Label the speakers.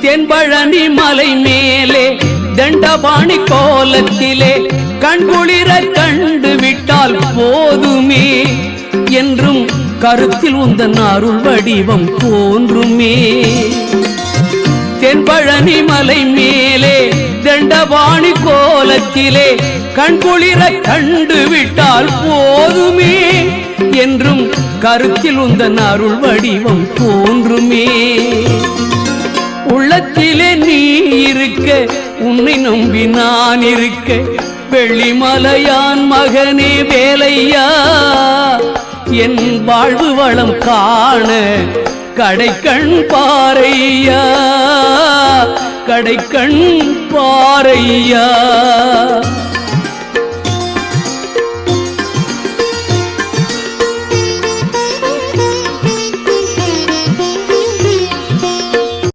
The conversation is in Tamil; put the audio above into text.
Speaker 1: தென்பழனி மலை மேலே தண்டபாணி கோலத்திலே கண்குளிர கண்டு விட்டால் போதுமே என்றும் கருத்தில் உந்தன் அருள் வடிவம் தோன்றுமே. தென்பழனி மலை மேலே தண்டபாணி கோலத்திலே கண்குளிர கண்டு விட்டால் போதுமே என்றும் கருத்தில் உந்தன் அருள் வடிவம் தோன்றுமே. உள்ளத்திலே நீ இருக்க உன்னை நம்பி நான் இருக்க வெள்ளிமலையான் மகனே வேலையா என் வாழ்வு வளம் காண கடைக்கண் பாரையா கடைக்கண் பாரையா.